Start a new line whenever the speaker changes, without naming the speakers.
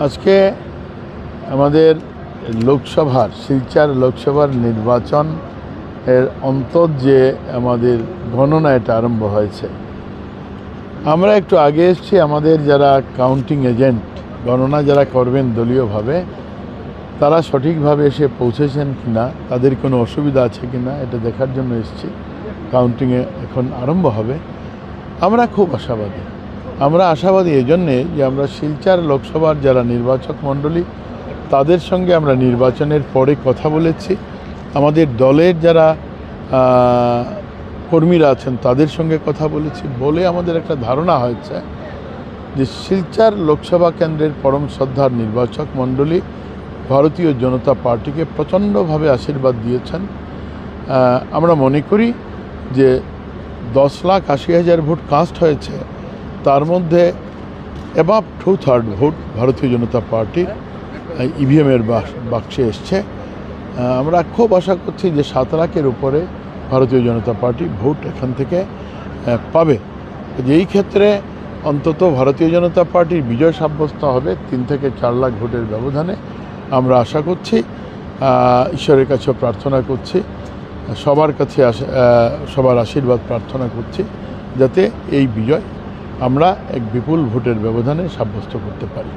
আজকে আমাদের লোকসভার শিলচর লোকসভার নির্বাচন এর অন্তর যে আমাদের গণনা এটা আরম্ভ হয়েছে। আমরা একটু আগে এসেছি, আমাদের যারা কাউন্টিং এজেন্ট গণনা যারা করবেন দলীয়ভাবে তারা সঠিকভাবে এসে পৌঁছেছেন কিনা, তাদের কোনো অসুবিধা আছে কিনা এটা দেখার জন্য এসেছি। কাউন্টিংয়ে এখন আরম্ভ হবে। আমরা খুব আশাবাদী। আমরা আশাবাদী এই জন্যে যে আমরা শিলচর লোকসভার যারা নির্বাচক মণ্ডলী তাদের সঙ্গে আমরা নির্বাচনের পরে কথা বলেছি। আমাদের দলের যারা কর্মীরা আছেন তাদের সঙ্গে কথা বলেছি, বলে আমাদের একটা ধারণা হয়েছে যে শিলচর লোকসভা কেন্দ্রের পরম শ্রদ্ধার নির্বাচক মণ্ডলী ভারতীয় জনতা পার্টিকে প্রচণ্ডভাবে আশীর্বাদ দিয়েছেন। আমরা মনে করি যে 10,80,000 ভোট কাস্ট হয়েছে, তার মধ্যে অ্যাবাভ 2/3 ভোট ভারতীয় জনতা পার্টির ইভিএমের বাক্সে এসছে। আমরা খুব আশা করছি যে 7 লাখের উপরে ভারতীয় জনতা পার্টি ভোট এখান থেকে পাবে। এই ক্ষেত্রে অন্তত ভারতীয় জনতা পার্টির বিজয় সাব্যস্ত হবে 3 থেকে 4 লাখ ভোটের ব্যবধানে। আমরা আশা করছি, ঈশ্বরের কাছে প্রার্থনা করছি, সবার কাছে সবার আশীর্বাদ প্রার্থনা করছি যাতে এই বিজয় আমরা এক বিপুল ভোটের ব্যবধানে সাব্যস্ত করতে পারি।